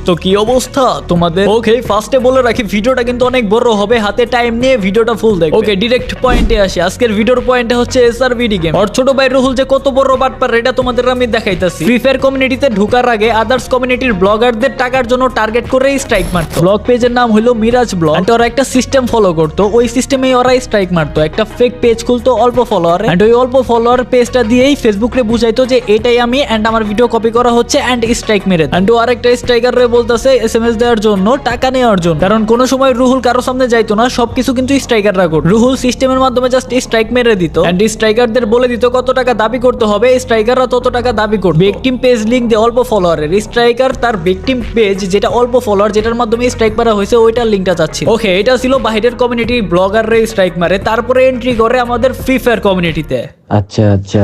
তো কি অবস্থা তোমাদের? ওকে, ফার্স্টে বলে রাখি ভিডিওটা কিন্তু অনেক বড় হবে, হাতে টাইম নিয়ে ভিডিওটা ফুল দেখবে। ওকে, ডিরেক্ট পয়েন্টে আসি। আজকের ভিডিওর পয়েন্টে হচ্ছে এসআরবিডি গেম। আর ছোট ভাই রুহুল যে কত বড় বাটপার এটা তোমাদের আমি দেখাইতাছি। ফ্রি ফায়ার কমিউনিটিতে ঢোকার আগে আদার্স কমিউনিটির ব্লগারদের টাকার জন্য টার্গেট করে স্ট্রাইক মারতো। ব্লগ পেজের নাম হলো মিরাজ ব্লগ। এন্ড ওরা একটা সিস্টেম ফলো করতো, ওই সিস্টেমেই ওরা স্ট্রাইক মারতো। একটা ফেক পেজ খুলতো অল্প ফলোয়ার, এন্ড ওই অল্প ফলোয়ার পেজটা দিয়েই ফেসবুকে বুঝাইতো যে এটাই আমি, এন্ড আমার ভিডিও কপি করা হচ্ছে, এন্ড স্ট্রাইক মেরে। এন্ড ও আরেকটা স্ট্রাইকার রে বলতেছে এসএমএস দেওয়ার জন্য, টাকা নেওয়ার জন্য। কারণ কোনো সময় রুহুল কারো সামনে যাইতো না, সবকিছু কিন্তু স্ট্রাইকাররা করতো। রুহুল সিস্টেমের মাধ্যমে জাস্ট স্ট্রাইক মেরে দিত, এন্ড স্ট্রাইকারদের বলে দিত কত টাকা দাবি করতে হবে, স্ট্রাইকাররা তত টাকা দাবি করতো। ভিকটিম পেজ লিংক দিয়ে অল্প ফলোয়ারের স্ট্রাইকার তার ভিকটিম পেজ যেটা অল্প ফলোয়ার, যেটার মাধ্যমে স্ট্রাইক মারা হয়েছে, ওইটার লিংকটা চাচ্ছিল। ওকে, এটা ছিল বাইরের কমিউনিটি ব্লগাররা স্ট্রাইক মারে, তারপরে এন্ট্রি করে আমাদের ফ্রি ফায়ার কমিউনিটিতে। আচ্ছা আচ্ছা,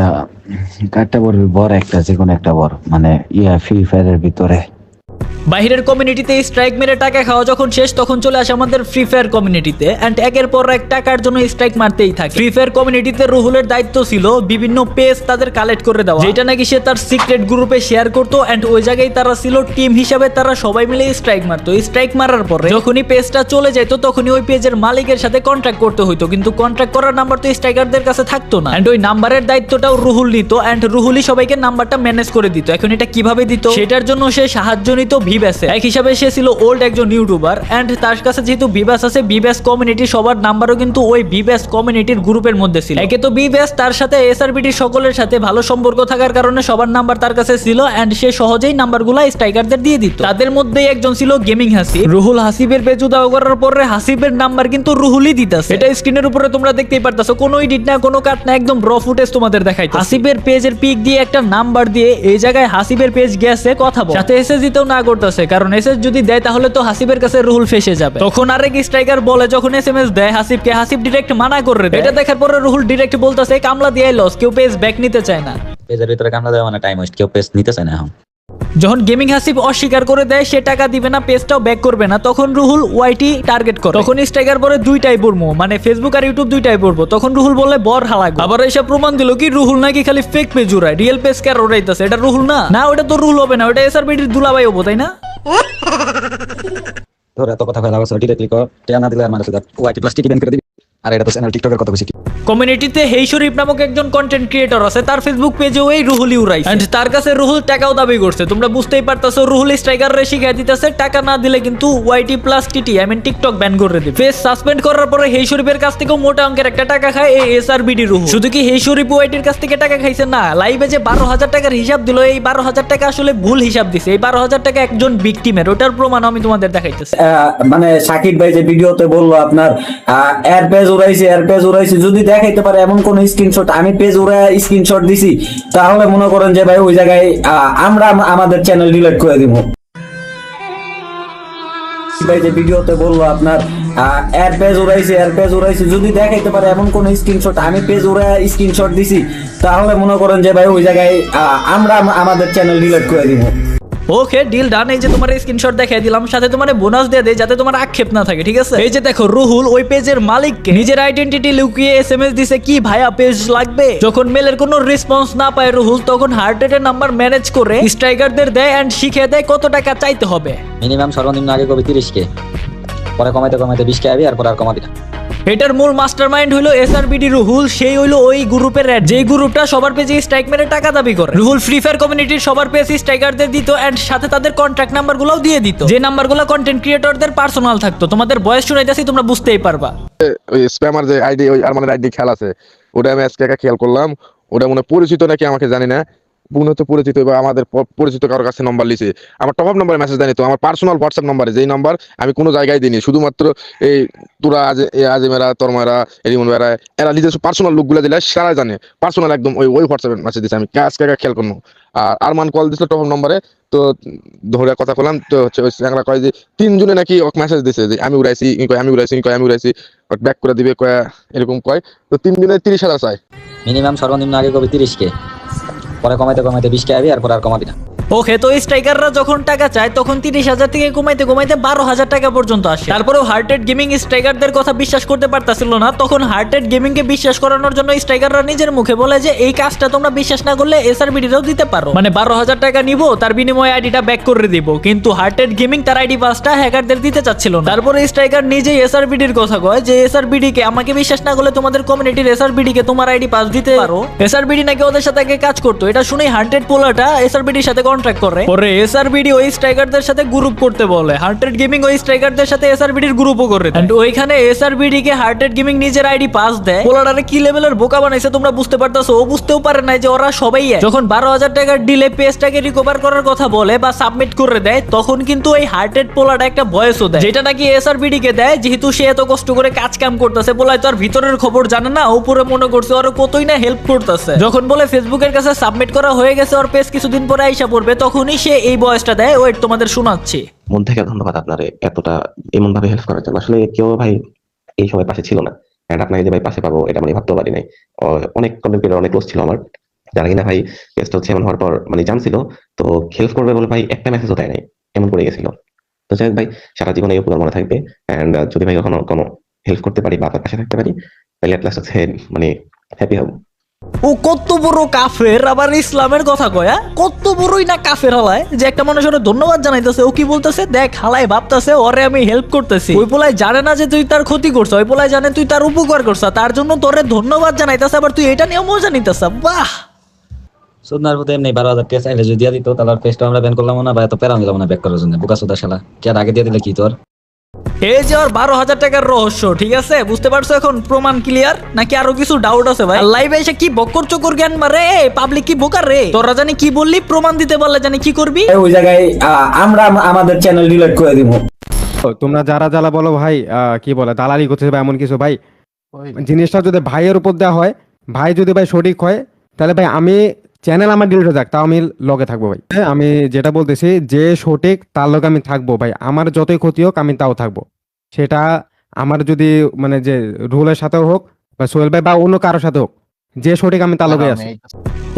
কাটটা বলবি বড় একটা, যে কোনো একটা বড়, মানে ফ্রি ফায়ারের ভিতরে বাইরের কমিউনিটিতে স্ট্রাইক মেরে টাকা খাওয়া যখন শেষ, তখন চলে আসে আমাদের ফ্রি ফায়ার কমিউনিটিতে, এন্ড একের পর এক টাকার জন্য স্ট্রাইক মারতেই থাকে। ফ্রি ফায়ার কমিউনিটিতে রুহুলের দায়িত্ব ছিল বিভিন্ন পেজ তাদের কালেক্ট করে দেওয়া, যেটা নাকি সে তার সিক্রেট গ্রুপে শেয়ার করতো, এন্ড ওই জায়গায় তারা ছিল টিম হিসাবে, তারা সবাই মিলে স্ট্রাইক মারতো। স্ট্রাইক মারার পরে যখনই পেজটা চলে যেত, তখনই ওই পেজের মালিকের সাথে কন্ট্যাক্ট করতে হইতো, কিন্তু কন্ট্যাক্ট করার নাম্বার তো স্ট্রাইকারদের কাছে থাকতো না, এন্ড ওই নাম্বারের দায়িত্বটাও রুহুল নিত, এন্ড রুহুলই সবাইকে নাম্বারটা ম্যানেজ করে দিত। এখন এটা কিভাবে দিত, সেটার জন্য সে সাহায্য নিত ভিব্যাসে। এক হিসাবে সে ছিল ওল্ড একজন ইউটিউবার, এন্ড তার কাছে যেহেতু ভিব্যাস আছে, ভিব্যাস কমিউনিটি সবার নাম্বারও কিন্তু ওই ভিব্যাস কমিউনিটির গ্রুপের মধ্যে ছিল। একে তো ভিব্যাস তার সাথে এসআরবিডি সকলের সাথে ভালো সম্পর্ক থাকার কারণে সবার নাম্বার তার কাছে ছিল, এন্ড সে সহজেই নাম্বারগুলো স্ট্রাইকারদের দিয়ে দিত। তাদের মধ্যে একজন ছিল গেমিং হাসিব। রুহুল হাসিবের পেজ উদাও করার পরে হাসিবের নাম্বার কিন্তু রুহুলই দিতেছে। এটা স্ক্রিনের উপরে তোমরা দেখতেই পারতাছো, কোনো এডিট না, কোনো কাট না, একদম র ফুটেজ তোমাদের দেখাই। হাসিবের পেজের পিক দিয়ে একটা নাম্বার দিয়ে এই জায়গায় হাসিবের পেজ গেছে কথা বল, সাথে এসএস দিতেও না করতেছে, কারণ এসএস যদি দেয় তাহলে তো হাসিবের কাছে রুহুল ফেসে যাবে। তখন আরেক স্ট্রাইকার বলে যখন এসএমএস দেয় হাসিবকে, হাসিব ডিরেক্ট মানা করে দেয়। এটা দেখার পরে রুহুল ডিরেক্ট বলতেছে কামলা দিয়ে লস, কেউ পেজ ব্যাক নিতে চায় না। পেজের ভিতরে কামলা দেওয়া মানে টাইম ওয়েস্ট, কেউ পেজ নিতে চায় না এখন। যখন গেমিং হাসিব অস্বীকার করে দেয় সে টাকা দিবে না, পেজটাও ব্যাক করবে না, তখন রুহুল ওয়াইটি টার্গেট করে। তখন স্ট্রাইকার বলে দুইটাই পড়বো, মানে ফেসবুক আর ইউটিউব দুইটাই পড়বো। তখন রুহুল বলে বর হালাগো। আবার এসে প্রমাণ দিল কি রুহুল নাকি খালি ফেক পেজ উড়ায়, রিয়েল পেজ কে উড়াইতেছে। এটা রুহুল না, না ওটা তো রুহুল হবে না, ওটা এসআরবিডির দুলাভাই হবো, তাই না? ধর এত কথা কইলা বসে ডিরেক্টলি কর, টিয়া না দিলে আর মানুষ ওয়াইটি প্লাস্টিক ইভেন্ট করে দিবি। আর এটা তো চ্যানেল টিকটকের কথা কইছি। কমিউনিটিতে হেই শরীফ নামক একজন কন্টেন্ট ক্রিয়েটর আছে, তার ফেসবুক পেজেও এই রুহুলই উড়াইছে, এন্ড তার কাছে রুহুল টাকাও দাবি করছে। তোমরা বুঝতেই পারতাছো রুহুল স্ট্রাইকাররে শিখাই দিতেছে টাকা না দিলে কিন্তু YT plus TT I mean TikTok ban করে দিবে। ফেস সাসপেন্ড করার পরে হেই শরীফের কাছ থেকেও মোটা অঙ্কের একটা টাকা খায় এই এসআরবিডি রুহুল। শুধু কি হেই শরীফ ওয়াইটির কাছ থেকে টাকা খাইছে না, লাইভে যে 12,000 টাকার হিসাব দিল, এই 12,000 টাকা আসলে ভুল হিসাব দিছে। এই 12,000 টাকা একজন ভিকটিমের, ওটার প্রমাণ আমি তোমাদের দেখাইতেছি। মানে সাকিব ভাই যে ভিডিওতে বললো আপনার এর পেজ উড়াইছে, এর পেজ উড়াইছে, যদি দেখাইতে পারে এমন কোন স্ক্রিনশট, আমি পেজ উড়ায় স্ক্রিনশট দিছি, তাহলে মনে করেন যে ভাই ওই জায়গায় আমরা আমাদের চ্যানেল ডিলিট করে দিব। ভাই যে ভিডিওতে বললো আপনার এর পেজ উড়াইছে, এর পেজ উড়াইছে, যদি দেখাইতে পারে এমন কোন স্ক্রিনশট, আমি পেজ উড়ায় স্ক্রিনশট দিছি, তাহলে মনে করেন যে ভাই ওই জায়গায় আমরা আমাদের চ্যানেল ডিলিট করে দিব। ওকে, ডিল ডান। এই যে তোমার স্ক্রিনশট দেখাই দিলাম, সাথে তোমার বোনাস দিয়ে দেয় যাতে তোমার আক্ষেপ না থাকে, ঠিক আছে? এই যে দেখো রুহুল ওই পেজের মালিককে নিজের আইডেন্টিটি লুকিয়ে এসএমএস দিছে কি ভাইয়া পেজ লাগবে। যখন মেলের কোনো রেসপন্স না পায় রুহুল, তখন হার্ট রেটের নাম্বার ম্যানেজ করে স্ট্রাইকারদের দেয়, এন্ড শিখিয়ে দেয় কত টাকা চাইতে হবে। মিনিমাম সর্বনিম্ন আগে কবি 30K, পরে কমাইতে কমাইতে 20K আবি, আর পরে আর কমাবি না। এটার মূল মাস্টারমাইন্ড হইলো এসআরবিডি রুহুল। সেই হইলো ওই গ্রুপের অ্যাড, যেই গ্রুপটা সবার পেজে স্ট্রাইক মেরে টাকা দাবি করে। রুহুল ফ্রি ফায়ার কমিউনিটির সবার পেজে স্ট্রাইকারদের দিত, এন্ড সাথে তাদের কন্ট্যাক্ট নাম্বারগুলোও দিয়ে দিত, যে নাম্বারগুলো কন্টেন্ট ক্রিয়েটরদের পার্সোনাল থাকতো। তোমাদের বয়স শুনাইতেছি, তোমরা বুঝতেই পারবা। ওই স্প্যামার যে আইডি, ওই আরমানের আইডি খেয়াল আছে, ওটা আমি আজকে একা খেয়াল করলাম। ওটা মনে পরিচিত নাকি আমাকে জানি না, উন্নত পরিচিত বা আমাদের পরিচিত কারোর কাছে নাম্বার লিছে। আমার টপ আপ নাম্বারে মেসেজ দেয়নি, তো আমার পার্সোনাল হোয়াটসঅ্যাপ নাম্বারে, যেই নাম্বার আমি কোনো জায়গায় দিইনি, শুধুমাত্র এই তোরা আজিমেরা, তরমারা, রিমন বেড়া, এরা নিজস্ব পার্সোনাল লোকগুলো দিলে সারা জানে, পার্সোনাল একদম ওই হোয়াটসঅ্যাপে মেসেজ দিচ্ছে। আমি আজকে খেয়াল করবো। আর আরমান কল দিছিল টপ আপ নাম্বারে, তো ধরে কথা বললাম, তো হচ্ছে ওই চ্যাংরা কয় যে 3 জনে নাকি মেসেজ দিছে যে আমি উড়াইছি, আমি উড়াইছি, ব্যাক করে দিবে কয়, এরকম কয়। তো 3 দিনে 30,000 চাই। মিনিমাম সর্বনিম্ন আগে কবি 30K, পরে কমাইতে কমাইতে 20K আবি, আর পরে আর কমাবি না। ওকে, তো স্ট্রাইকাররা যখন টাকা চায় তখন 30,000 থেকে কমাইতে কমাইতে 12,000 টাকা পর্যন্ত আসে। তারপরেও হার্টেড গেমিং স্ট্রাইকারদের কথা বিশ্বাস করতে পারতাছিল না। তখন হার্টেড গেমিং কে বিশ্বাস করানোর জন্য স্ট্রাইকাররা নিজের মুখে বলে যে এই কাজটা তোমরা বিশ্বাস না করলে এসআরবিডিটাও দিতে পারো, মানে 12,000 টাকা নিব, তার বিনিময়ে আইডিটা ব্যাক করে দিব। কিন্তু হার্টেড গেমিং তার আইডি পাসটা হ্যাকারদের দিতে চাচ্ছিল না। তারপরে স্ট্রাইকার নিজেই এসআরবিডির কথা কয় যে এসআরবিডি কে আমাকে বিশ্বাস না করলে তোমাদের কমিউনিটির এসআরবিডি কে তোমার আইডি পাস দিতে পারো। এসআরবিডি নাকি ওদের সাথে আগে কাজ করতো, এটা শুনেই হান্টেড পোলাটা এসআরবিডির সাথে কন্ট্রাক্ট করে। পরে এসআরবিডি ওই স্ট্রাইকারদের সাথে গ্রুপ করতে বলে, হান্টেড গেমিং ওই স্ট্রাইকারদের সাথে এসআরবিডির গ্রুপও করে দেয়। ওইখানে এসআরবিডি কে হান্টেড গেমিং নিজের আইডি পাস দেয়। পোলাটারে কি লেভেলের বোকা বানাইছে তোমরা বুঝতে পারতাছো। ও বুঝতেও পারে না যে ওরা সবাই এক। যখন 12,000 টাকার ডিলে পেজটাকে রিকভার করার কথা বলে বা সাবমিট করে দেয়, তখন কিন্তু এই হার্টেড পোলাটা একটা ভয়েসও দেয়, যেটা নাকি এসআরবিডি কে দেয়। যেহেতু সে এত কষ্ট করে কাজ কাম করতেছে, পোলায় তো আর ভিতরের খবর জানে না, উপরে মনে করছে ওর কতই না হেল্প করতেছে। যখন বলে ফেসবুকের কাছে সাবমিট করা হয়ে গেছে, ওর পেজ কিছুদিন পরে আইসা পড়বে, তখনই সে এই ভয়েসটা দেয়। ওয়েট, তোমাদের শোনাচ্ছি। মন থেকে ধন্যবাদ আপনার এতটা এমন ভাবে হেল্প করার জন্য। আসলে কেউ ভাই এই সময় পাশে ছিল না, এন্ড আপনাকে যে ভাই পাশে পাবো এটা মানে ভাবতেও পারি নাই। অনেক কন্টেন্ট ক্রিয়েটর অনেক ক্লোজ ছিল আমার, যারা কিনা ভাই পেজটা হচ্ছে এমন হওয়ার পর মানে জানছিল, তো হেল্প করবে বলে ভাই একটা মেসেজও দেয় নাই, এমন করে গেছিল। তো যাই হোক ভাই, সারা জীবন এই উপকার মনে থাকবে। এন্ড যদি ভাই কখনো কোনো হেল্প করতে পারি বা আপনার পাশে থাকতে পারি, তাহলে এট লাস্ট হচ্ছে মানে হ্যাপি হব। ও কত বড় কাফের, আবার ইসলামের কথা কয়। কত বড়ই না কাফের হালায় যে একটা মানুষের ধন্যবাদ জানাইতেছে। ও কি বলতেছে দেখ, হালায় ভাবতেছে ওরে আমি হেল্প করতেছি। ওই পোলায় জানে না যে তুই তার ক্ষতি করছ, ওই পোলায় জানে তুই তার উপকার করছ, তার জন্য তোরে ধন্যবাদ জানাইতেছে, আবার তুই এটা নিয়ে মজা নিতেছ। বাহ, সুদনার প্রতি এমনি 12,000 টাকা চাইলে যদি দিয়ে দিত, তাহলে আর পেজটা আমরা ব্যান করলাম না বা এত প্যারা নিলাম না ব্যাক করার জন্য। বোকা সুদা শালা, কি আর আগে দিয়ে দিলে কি তোর? এই যে ওর 12,000 টাকার রহস্য, ঠিক আছে বুঝতে পারছো এখন? প্রমাণ ক্লিয়ার নাকি আরো কিছু ডাউট আছে ভাই? লাইভে এসে কি বক্কর চক্কর জ্ঞান মারে, পাবলিক কি বোকার রে? তোরা জানি কি বললি, প্রমাণ দিতে পারলে জানি কি করবি। ওই জায়গায় আমরা আমাদের চ্যানেল ডিলিট করে দিব। তোমরা যারা যারা বলো ভাই কি বলে দালালি করতেছে বা এমন কিছু, ভাই জিনিসটা যদি ভাইয়ের উপর দেওয়া হয়, ভাই যদি ভাই সঠিক হয়, তাহলে ভাই আমি চ্যানেল আমার ডিলিট হয়ে যাক, তাও আমি লগে থাকবো ভাই। আমি যেটা বলতেছি, যে সঠিক তার লগে আমি থাকবো ভাই, আমার যতই ক্ষতি হোক আমি তাও থাকবো। সেটা আমার যদি মানে যে রুলের সাথেও হোক বা সোহেল ভাই বা অন্য কারোর সাথে হোক, যে সঠিক আমি তার লগে আছি।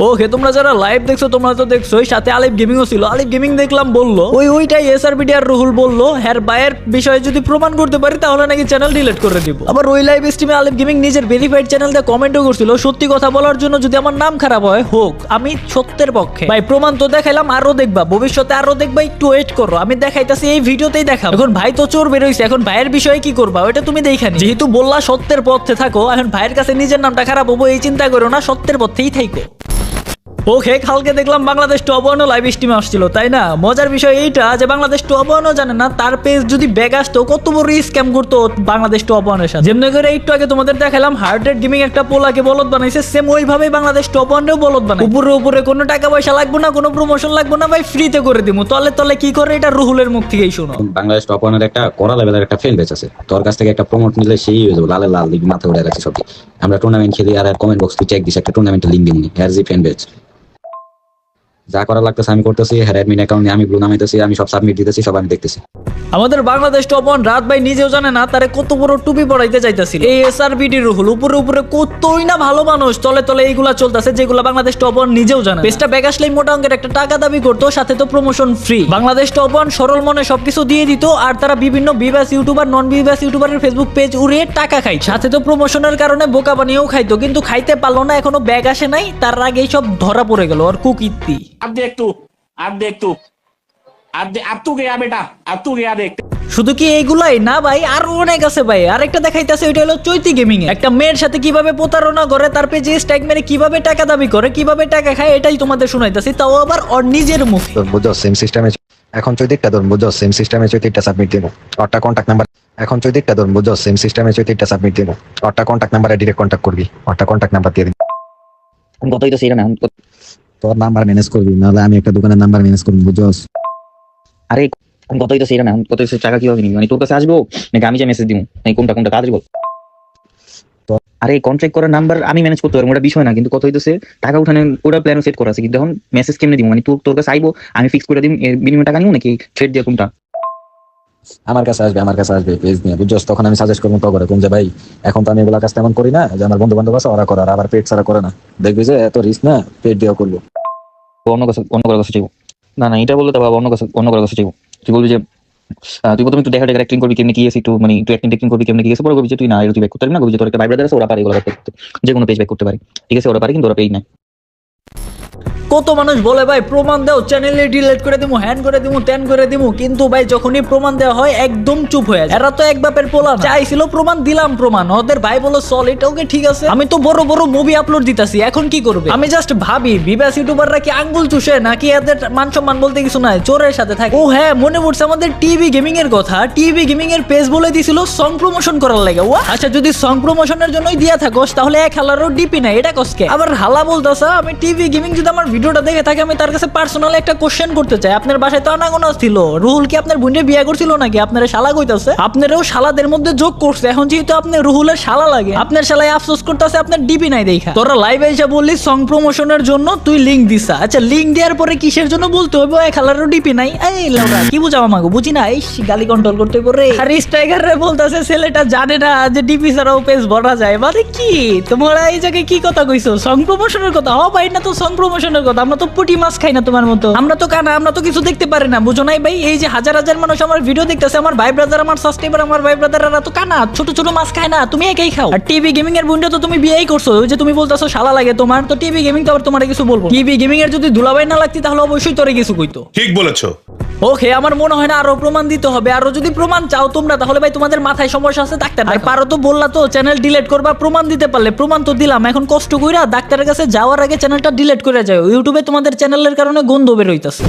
ওকে, তোমরা যারা লাইভ দেখছো তোমরা তো দেখছোই, সাথে আলিফ গেমিংও ছিল। আলিফ গেমিং দেখলাম বললো ওইটাই এসআরবিডি আর রুহুল বললো হ্যার বায়ের বিষয়ে যদি প্রমাণ করতে পারি তাহলে নাকি চ্যানেল ডিলিট করে দিব। আবার ওই লাইভ স্ট্রিমে আলিফ গেমিং নিজের ভেরিফাইড চ্যানেল দিয়ে কমেন্টও করছিল, সত্যি কথা বলার জন্য যদি আমার নাম খারাপ হয় হোক, আমি সত্যের পক্ষে। ভাই প্রমাণ তো দেখাইলাম, আরো দেখবা, ভবিষ্যতে আরো দেখবা, একটু ওয়েট করো, আমি দেখাইতাছি এই ভিডিওতেই দেখাবো। এখন ভাই তো চোর বেরোইছে, এখন ভাইয়ের বিষয়ে কি করবা ওটা তুমি দেখানি। যেহেতু বললা সত্যের পথে থাকো, এখন ভাইয়ের কাছে নিজের নামটা খারাপ হবো এই চিন্তা করো না, সত্যের পথেই থাকো। ওকে, কালকে দেখলাম বাংলাদেশ টপ ওয়ানও লাইভ স্ট্রিমে আসছিল, তাই না? মজার বিষয় এইটা যে বাংলাদেশ টপ ওয়ানও জানে না তার পেজ যদি ব্যাগ আসতো কত বড় স্ক্যাম করতো বাংলাদেশ টপ ওয়ানের সাথে। যেমনি করে একটু আগে তোমাদের দেখালাম হার্টেড গেমিং একটা পোলাকে বলদ বানাইছে, সেম ওইভাবেই বাংলাদেশ টপ ওয়ানেও বলদ বানায়। উপরে উপরে কোনো টাকা পয়সা লাগবে না, কোনো প্রমোশন লাগবে না ভাই, ফ্রিতে করে দিমু। তলে তলে কি করে এটা রুহুলের মুখ থেকেই শোনো। বাংলাদেশ টপ ওয়ানের একটা কড়া লেভেলের একটা ফ্যান বেচ আছে, তোর কাছ থেকে একটা প্রমোট নিলে সেই হয়ে যাবে লালে লাল দিবি, মাথা উড়ে রাখছি সব। আমরা টুর্নামেন্ট খেলি আর কমেন্ট বক্স তুই চেক দিস, একটা টুর্নামেন্টের লিঙ্ক দিবনি এআরজি ফ্যান বেচ। যা করা লাগতেছে আমি করতেছি, হ্যাঁ অ্যাডমিন অ্যাকাউন্টে আমি ব্লু নামাইতেছি, আমি সব সাবমিট দিতেছি, সব আমি দেখতেছি। আমাদের বাংলাদেশ টপ ওয়ান রাত ভাই নিজেও জানে না তারে কত বড় টুপি পড়াইতে চাইতেছিল এই এসআরবিডি রুহুল। উপরে উপরে কতই না ভালো মানুষ, তলে তলে এইগুলা চলতেছে যেগুলা বাংলাদেশ টপ ওয়ান নিজেও জানে। পেজটা ব্যাগ আসলেই মোটা অঙ্কের একটা টাকা দাবি করতো, সাথে তো promotion free. Bangladesh top one সরল মনে সবকিছু দিয়ে দিত, আর তারা বিভিন্ন বিবাস ইউটিউবার নন বিবাস ইউটিউবারের ফেসবুক পেজ উড়িয়ে টাকা খাই, সাথে তো প্রমোশনের কারণে বোকা বানিয়েও খাইতো, কিন্তু খাইতে পারলো না, এখনো ব্যাগ আসে নাই। তার আগেই সব ধরা পড়ে গেল আর কুকীর্তি। अब तू गया बेटा, अब तू गया देख। শুধু কি এইগুলাই না ভাই, আরো অনেক আছে ভাই। আরেকটা দেখাইতেছে, ওইটা হলো চৈতি গেমিং এ একটা মেয়ের সাথে কিভাবে প্রতারণা করে, তার পেজে স্ট্রাইক মেরে কিভাবে টাকা দাবি করে, কিভাবে টাকা খায়, এটাই তোমাদের শোনাইতেছি, তাও আবার ওর নিজের মুখে। বুঝছো সেম সিস্টেমে এখন চৈতিকটা ধরুন, বুঝছো সেম সিস্টেমে চৈতিকটা সাবমিট দিব, ওরটা কন্টাক্ট নাম্বার। এখন চৈতিকটা ধরুন, বুঝছো সেম সিস্টেমে চৈতিকটা সাবমিট দিব, ওরটা কন্টাক্ট নাম্বারে ডিরেক্ট কন্টাক্ট করবি, ওরটা কন্টাক্ট নাম্বার দিয়ে দিবি। কতই তো সেইটা না, তোর নাম্বার ম্যানেজ করবি, নাহলে আমি একটা দোকানের নাম্বার ম্যানেজ করবি, বুঝছো? আরে কতই তো সেইটা না, কত টাকা কিভাবে নিবি, মানে তোর কাছে আসবো নাকি আমি যে মেসেজ দিব, নাকি কোনটা কোনটা তাড়াতাড়ি বল। আরে কন্ট্রাক্ট করার নাম্বার আমি ম্যানেজ করতে পারবো, ওটা বিষয় না, কিন্তু কত হইতেছে টাকা উঠানে ওটা প্ল্যান সেট করা আছে, কিন্তু এখন মেসেজ কেমনে দিব, মানে তোর কাছে আইবো আমি ফিক্স করে দিব, এর বিনিময়ে টাকা নিব নাকি ট্রেড দিয়ে কোনটা? আমার কাছে আসবে পেজ নিয়ে, বুঝছস? তখন আমি সাজেস্ট করবো তো করে কোন যে ভাই এখন তো আমি এগুলা কাজ তেমন করি না, যে আমার বন্ধু বান্ধব আছে ওরা করে, আর আবার পেট ছাড়া করে না, দেখবি যে এত রিস্ক না, পেট দিয়েও করবো। অন্য কাছে চাইবো, না না, এটা বললে তো বাবা অন্য কারো কাছে চাইবো। তুই বলবি যে তুই প্রথমে একটু দেখা অ্যাক্টিং করবি, কেমনি কি গেছে একটু, মানে একটু অ্যাক্টিং করবি কেমনি কি গেছে, পরে বলবি যে তুই না, এটা তুই ব্যাক করতে পারবি না, বলবি যে তোর একটা ভাই ব্রাদার আছে, ওরা পারে এগুলো ব্যাক করতে, যে কোনো পেজ ব্যাক করতে পারে, ঠিক আছে, ওরা পারে, কিন্তু ওরা পেজ নাই। কত মানুষ বলে ভাই প্রমাণ দাও, চ্যানেলে ডিলিট করে দিমু, হ্যান করে দিমু, ত্যান করে দিমু, কিন্তু ভাই যখনই প্রমাণ দেওয়া হয় একদম চুপ হয়ে যায়। এরা তো এক বাপের পোলা না। চাইছিল প্রমাণ, দিলাম প্রমাণ, ওদের ভাই বলো সলিড, ওকে ঠিক আছে। আমি তো বড় বড় মুভি আপলোড দিতাছি, এখন কি করবে? আমি জাস্ট ভাবি বিবাস ইউটিউবাররা কি আঙ্গুল চুষে নাকি এদের মান সম্মান বলতে কিছু নাই, চোরের সাথে থাকে। ও হ্যাঁ, মনে পড়ছে আমাদের টিভি গেমিং এর কথা। টিভি গেমিং এর পেজ বলে দিছিল সং প্রমোশন করার লাগে। ও আচ্ছা, যদি সং প্রমোশনের জন্যই দিয়া থাকোস তাহলে এক হালারও ডিপি নাই, এটা কসকে? আবার হালা বলতাছা আমি টিভি গেমিং, যদি আমার ভিডিওটা দেখে থাকে আমি তার কাছে পার্সোনালি একটা কোশ্চেন করতে চাই। আপনার বাসায় তো আনাগোনা ছিল, রুহুল কি আপনার বোনের বিয়ে করছিল নাকি? আপনার শালা কইতাছে, আপনারও শালাদের মধ্যে যোগ করছে। এখন যেহেতু আপনি রুহুলের শালা লাগে, আপনার শালায় আফসোস করতেছে আপনার ডিপি নাই দেখা। তোরা লাইভে এসে বললি সং প্রমোশনের জন্য তুই লিংক দিছা। আচ্ছা, লিংক দেওয়ার পরে কিসের জন্য বলতে হবে এক হালারও ডিপি নাই? এই লাউরা কি বুঝাও আমাকে, বুঝি না, এই গালি কন্ট্রোল করতে পারে। আর স্ট্রাইকার রে বলতাছে ছেলেটা জানে না যে ডিপি ছাড়াও পেজ ভরা যায়। মানে কি তোমরা এই জায়গায় কি কথা কইছো? সং প্রমোশনের কথা? ও ভাই, না তো সং প্রমোশনের কথা, আমরা তো পুটি মাছ খাই না তোমার মতো, আমরা তো কানা, আমরা তো কিছু দেখতে পারি না, বুঝো নাই ভাই? এই যে হাজার হাজার মানুষ আমার ভিডিও দেখতেছে, আমার ভাই ব্রাদার, আমার সাবস্ক্রাইবার, আমার ভাই ব্রাদাররা তো কানা, ছোট ছোট মাছ খায় না, তুমি একাই খাও। আর টিভি গেমিং এর বুনটা তো তুমি বিয়েই করছো, ওই যে তুমি বলতাছো শালা লাগে তোমার, তো টিভি গেমিং তো আবার তোমার কিছু বলবো? টিভি গেমিং এর যদি দুলাভাই না লাগতি তাহলে অবশ্যই তোরে কিছু কইতো। ঠিক বলেছো। ওকে, আমার মনে হয় না আরো প্রমাণ দিতে হবে। আরো যদি প্রমাণ চাও তোমরা, তাহলে ভাই তোমাদের মাথায় সমস্যা আছে, ডাক্তার আর পারো তো বললা তো চ্যানেল ডিলিট করবা, প্রমাণ দিতে পারলে। প্রমাণ তো দিলাম, এখন কষ্ট কইরা ডাক্তারের কাছে যাওয়ার আগে চ্যানেলটা ডিলিট করে যাও। ইউটিউবে তোমাদের চ্যানেলের কারণে গন্ধ বের হইতাছে।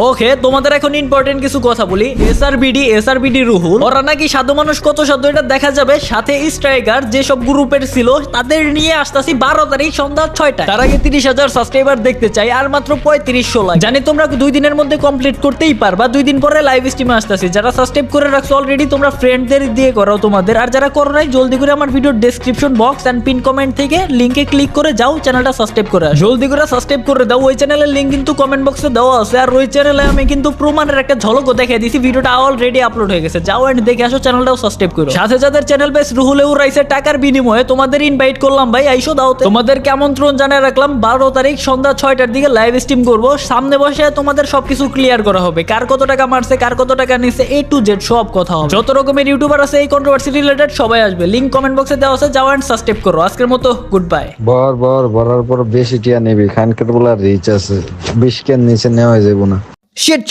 ওকে, তোমাদের এখন ইম্পর্টেন্ট কিছু কথা বলি। এসআরবিডি রুহুল, ওরা নাকি সাধু মানুষ কত সাধু এটা দেখা যাবে। সাথে স্ট্রাইকার যেসব গ্রুপের ছিল তাদের নিয়ে আসতেছি 12 তারিখ সন্ধ্যা 6টায়। তার আগে 30,000 সাবস্ক্রাইবার দেখতে চাই, আর মাত্র 3500 লাইক। জানি তোমরা 2 দিনের মধ্যে কমপ্লিট করতেই পারবা। 2 দিন পরে লাইভ স্ট্রিমে আসতেছি। যারা সাবস্ক্রাইব করে রাখছো অলরেডি, তোমরা ফ্রেন্ডদের দিয়ে করো তোমাদের। আর যারা করো নাই, জলদি করে আমার ভিডিওর description box and pin comment থেকে লিংকে ক্লিক করে যাও, চ্যানেলটা সাবস্ক্রাইব করে আসো। জলদি করে সাবস্ক্রাইব করে দাও। ওই চ্যানেলের লিংক কিন্তু কমেন্ট বক্সে দেওয়া আছে। আর ওই চ্যানেলে আমি কিন্তু প্রমাণের একটা ঝলকও দেখিয়ে দিছি, ভিডিওটা অলরেডি আপলোড হয়ে গেছে, যাও এন্ড দেখে আসো, চ্যানেলটাও সাবস্ক্রাইব করো। সাথে যাদের চ্যানেল বেস রুহুলে উড়াইছে টাকার বিনিময়ে তোমাদের ইনভাইট করলাম ভাই, আইসো দাওতে। তোমাদেরকে আমন্ত্রণ জানিয়ে রাখলাম 12 তারিখ সন্ধ্যা 6টার দিকে লাইভ স্ট্রিম করব। সামনে বসে তোমাদের সবকিছু ক্লিয়ার করা হবে, কার কত টাকা মারছে, কার কত টাকা নিছে, A to Z সব কথা হবে। যত রকমের ইউটিউবার আছে এই কন্ট্রোভার্সি রিলেটেড সবাই আসবে, লিংক কমেন্ট বক্সে দেওয়া আছে, যাও এন্ড সাবস্ক্রাইব করো। আজকের মতো গুড বাই। বরার পর বেশি টিয়া নেবি, খানকের বলার রিচ আছে, 20 কেন নিচে নেওয়া যাবো না। শিট,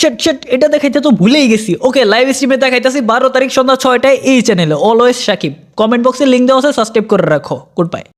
এটা দেখাইতে তো ভুলেই গেছি। ওকে, লাইভ স্ট্রিমে দেখাইতেছি 12 তারিখ সন্ধ্যা 6টায় এই চ্যানেলে অলওয়েজ সাকিব। কমেন্ট বক্সে লিংক দেওয়া আছে, সাবস্ক্রাইব করে রাখো। Good bye.